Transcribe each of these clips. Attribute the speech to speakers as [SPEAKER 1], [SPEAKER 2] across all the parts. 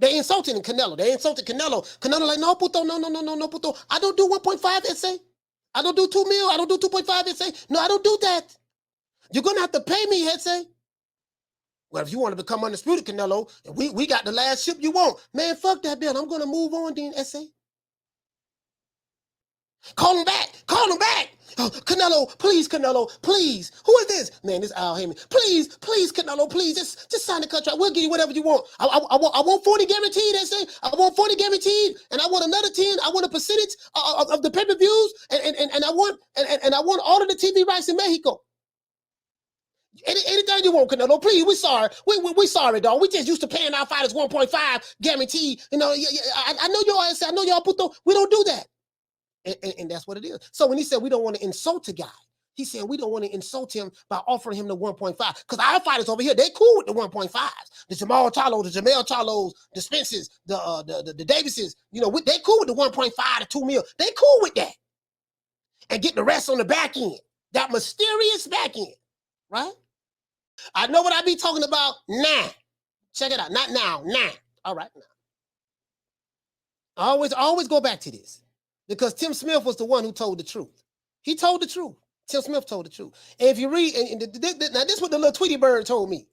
[SPEAKER 1] They insulted Canelo. They insulted Canelo. Canelo like, no, puto, no, puto. I don't do 1.5 SA. I don't do 2 mil. I don't do 2.5 SA. No, I don't do that. You're going to have to pay me, SA. Well, if you want to become undisputed, Canelo, and we got the last ship you want, man, fuck that bill. I'm going to move on then, SA. Call him back. Call him back. Oh, Canelo, please, Who is this? Man, this is Al Haymon. Please, Canelo, please, just sign the contract. We'll give you whatever you want. I want 40 guaranteed, SA. I want 40 guaranteed, and I want another 10. I want a percentage of the pay-per-views, and I want all of the TV rights in Mexico. Anything you want, Canelo. Please, we sorry. We sorry, dog. We just used to paying our fighters 1.5 guaranteed. You know, I know your ass. I know y'all put we don't do that. And that's what it is. So when he said we don't want to insult a guy, he said we don't want to insult him by offering him the 1.5. Because our fighters over here, they cool with the 1.5s. The Jamal Charlos, the Jamel Charlos, the Spences, the Davises, you know, they cool with the 1.5 to 2 mil. They cool with that. And get the rest on the back end. That mysterious back end, right? I know what I be talking about now. Check it out. Not now. All right, now. I always go back to this. Because Tim Smith was the one who told the truth. He told the truth. Tim Smith told the truth. And if you read, now this is what the little Tweety Bird told me.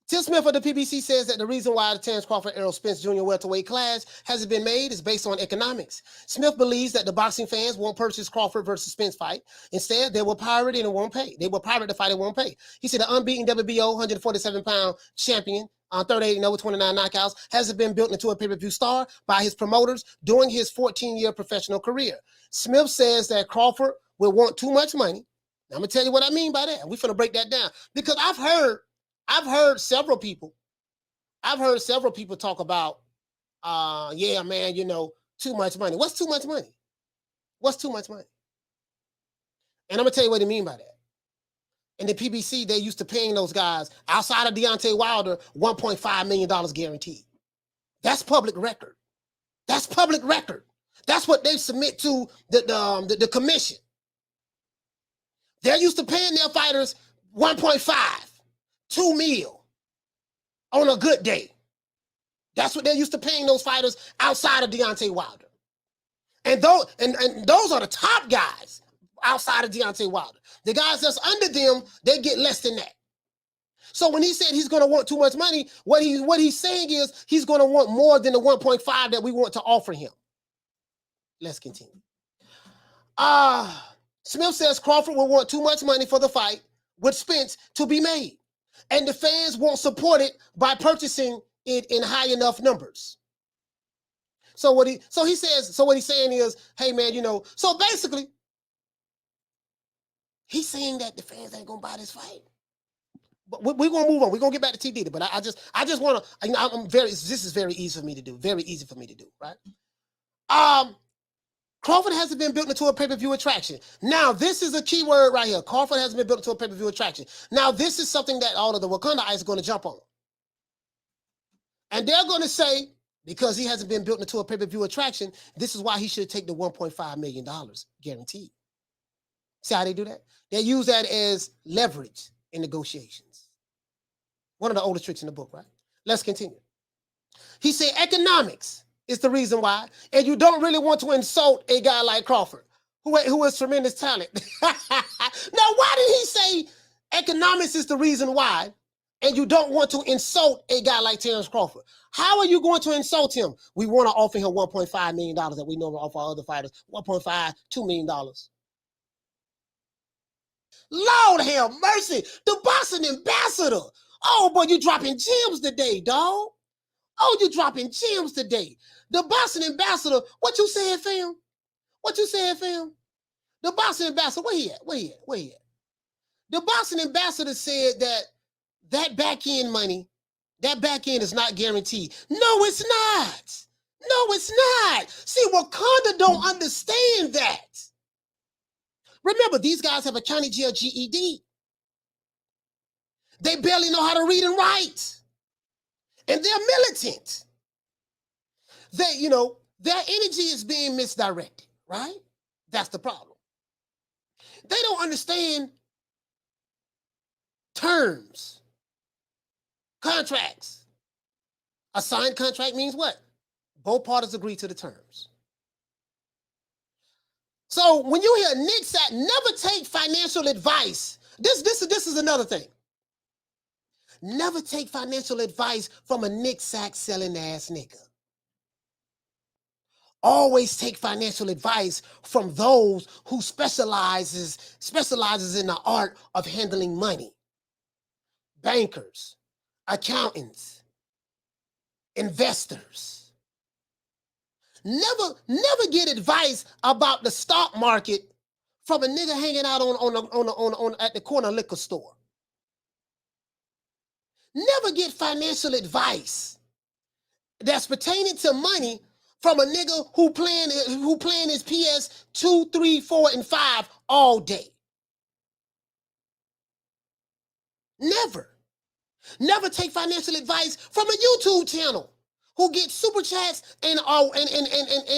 [SPEAKER 1] Tim Smith of the PBC says that the reason why the Terence Crawford Errol Spence Jr. welterweight class hasn't been made is based on economics. Smith believes that the boxing fans won't purchase Crawford versus Spence fight. Instead, they will pirate it and won't pay. They will pirate the fight and won't pay. He said the unbeaten WBO 147-pound champion on 38-0 with 29 knockouts hasn't been built into a pay-per-view star by his promoters during his 14-year professional career. Smith says that Crawford will want too much money. Now, I'm going to tell you what I mean by that. We're going to break that down. Because I've heard several people talk about, yeah, man, you know, too much money. What's too much money? What's too much money? And I'm going to tell you what I mean by that. In the PBC, they used to paying those guys outside of Deontay Wilder $1.5 million guaranteed. That's public record. That's public record. That's what they submit to the commission. They're used to paying their fighters 1.5, 2 mil on a good day. That's what they're used to paying those fighters outside of Deontay Wilder. And those are the top guys outside of Deontay Wilder. The guys that's under them, they get less than that. So when he said he's going to want too much money, what he's saying is he's going to want more than the 1.5 that we want to offer him. Let's continue. Smith says Crawford will want too much money for the fight with Spence to be made, and the fans won't support it by purchasing it in high enough numbers. So what he's saying is, hey man, you know, so basically, he's saying that the fans ain't gonna buy this fight. But we're gonna move on. We're gonna get back to T. Diddy, but I just want to. You know, this is very easy for me to do. Very easy for me to do. Right. Crawford hasn't been built into a pay-per-view attraction. Now, this is a key word right here. Crawford hasn't been built into a pay-per-view attraction. Now, this is something that all of the Wakanda eyes are going to jump on. And they're going to say, because he hasn't been built into a pay-per-view attraction, this is why he should take the $1.5 million guaranteed. See how they do that? They use that as leverage in negotiations. One of the oldest tricks in the book, right? Let's continue. He said economics is the reason why, and you don't really want to insult a guy like Crawford, who has tremendous talent. Now, why did he say economics is the reason why, and you don't want to insult a guy like Terence Crawford? How are you going to insult him? We want to offer him $1.5 million that we normally offer our other fighters, $1.5, $2 million. Lord have mercy, the boxing ambassador. Oh, boy, you dropping gems today, dog. Oh, you dropping gems today. The boxing ambassador, what you said, fam? What you said, fam? The boxing ambassador, where he at? The boxing ambassador said that back end money, that back end is not guaranteed. No, it's not. No, it's not. See, Wakanda don't understand that. Remember, these guys have a county jail GED. They barely know how to read and write. And they're militant. They, you know, their energy is being misdirected, right? That's the problem. They don't understand terms, Contracts. A signed contract means what? Both parties agree to the terms. So when you hear Nick say, never take financial advice. This is another thing. Never take financial advice from a Nick sack selling ass nigga. Always take financial advice from those who specializes in the art of handling money. Bankers, accountants, investors. Never get advice about the stock market from a nigga hanging out on at the corner liquor store. Never get financial advice that's pertaining to money from a nigga who playing his PS 2, 3, 4, and 5 all day. Never take financial advice from a YouTube channel who gets super chats and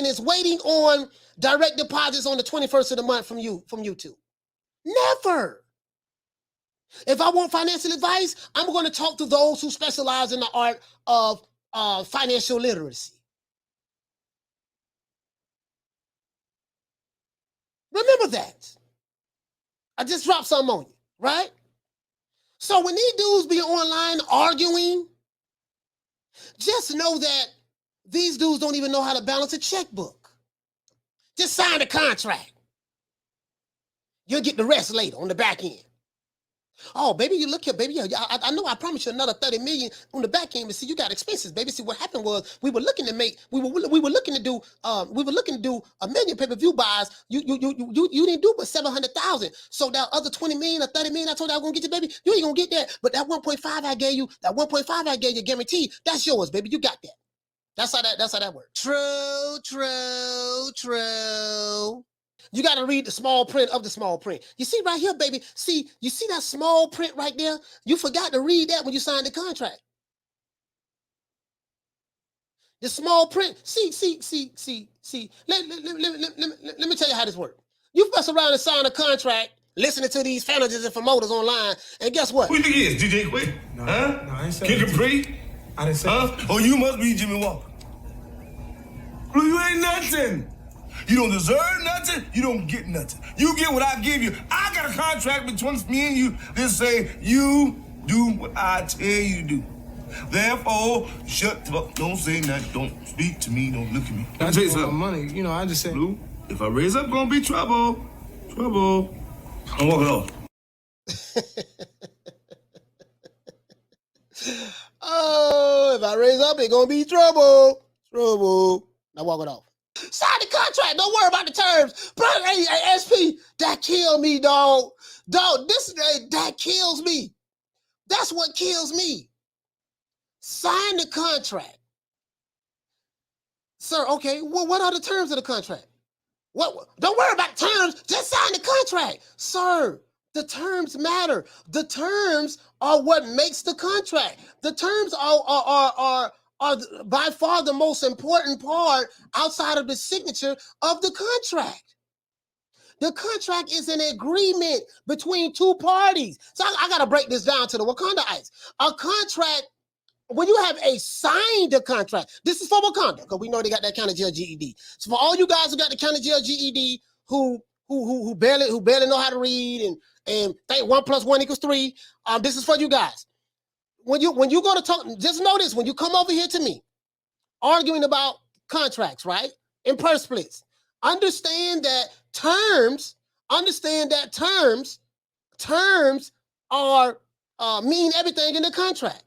[SPEAKER 1] is waiting on direct deposits on the 21st of the month from YouTube. Never. If I want financial advice, I'm going to talk to those who specialize in the art of financial literacy. Remember that. I just dropped something on you, right? So when these dudes be online arguing, just know that these dudes don't even know how to balance a checkbook. Just sign the contract. You'll get the rest later on the back end. Oh, baby, you look here, baby. I know I promised you another 30 million on the back end, but see, you got expenses, baby. See, what happened was we were looking to do $1 million pay-per-view buys. You didn't do but 700,000. So that other 20 million or 30 million I told you I was gonna get you, baby, you ain't gonna get that. But that 1.5 I gave you, guaranteed, that's yours, baby. You got that. That's how that works. True. You got to read the small print of the small print. You see right here, baby. See, you see that small print right there? You forgot to read that when you signed the contract. The small print. See. Let me tell you how this works. You mess around and sign a contract, listening to these managers and promoters online, and guess what?
[SPEAKER 2] Who you think he is? DJ Quick?
[SPEAKER 3] No,
[SPEAKER 2] huh?
[SPEAKER 3] No, I ain't saying
[SPEAKER 2] Kid Capri?
[SPEAKER 3] I didn't say that.
[SPEAKER 2] Oh, you must be Jimmy Walker. Well, you ain't nothing. You don't deserve nothing. You don't get nothing. You get what I give you. I got a contract between me and you that say you do what I tell you to do. Therefore, shut the fuck. Don't say nothing. Don't speak to me. Don't look at me.
[SPEAKER 3] That's for money. You know, I just said.
[SPEAKER 2] Blue, if I raise up, gonna be trouble. Trouble. I'm walking off.
[SPEAKER 1] Oh, if I raise up, it's gonna be trouble. Now walk it off. Sign the contract. Don't worry about the terms. Bro, hey, SP, that killed me, dog. That kills me. That's what kills me. Sign the contract. Sir, okay, well, what are the terms of the contract? What? Don't worry about the terms. Just sign the contract. Sir, the terms matter. The terms are what makes the contract. The terms are by far the most important part outside of the signature of the contract. The contract is an agreement between two parties. So I got to break this down to the Wakandaites. A contract, when you have a signed contract, this is for Wakanda, because we know they got that county jail GED. So for all you guys who got the county jail GED, who barely know how to read and think 1 + 1 = 3, this is for you guys. When you go to talk, just notice when you come over here to me, arguing about contracts, right? In purse splits, understand that terms are mean everything in the contract.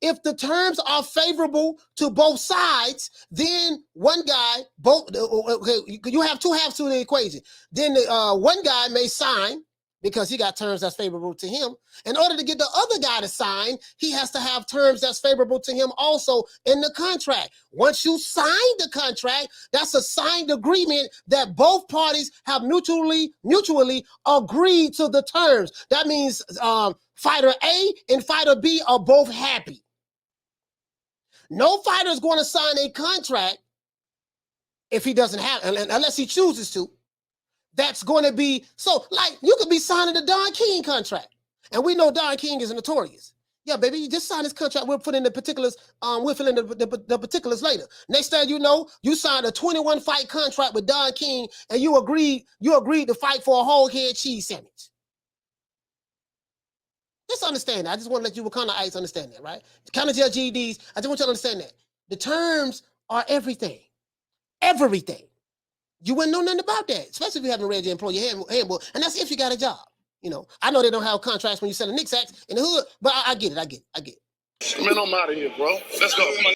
[SPEAKER 1] If the terms are favorable to both sides, then you have two halves to the equation. Then one guy may sign because he got terms that's favorable to him. In order to get the other guy to sign, he has to have terms that's favorable to him also in the contract. Once you sign the contract, that's a signed agreement that both parties have mutually agreed to the terms. That means fighter A and fighter B are both happy. No fighter is going to sign a contract if he doesn't have, unless he chooses to. That's going to be, so like you could be signing the Don King contract. And we know Don King is notorious. Yeah, baby, you just signed this contract. We'll put in the particulars. We'll fill in the particulars later. Next thing you know, you signed a 21 fight contract with Don King, and you agreed to fight for a whole head cheese sandwich. Just understand that. I just want to let you kind of ice understand that, right? Counter jail GEDs. I just want you to understand that the terms are everything. Everything. You wouldn't know nothing about that, especially if you haven't read your employee handbook, and that's if you got a job. You know, I know they don't have contracts when you sell a Knicks sacks in the hood, but I get it.
[SPEAKER 4] Man, I'm out of here, bro. Let's go.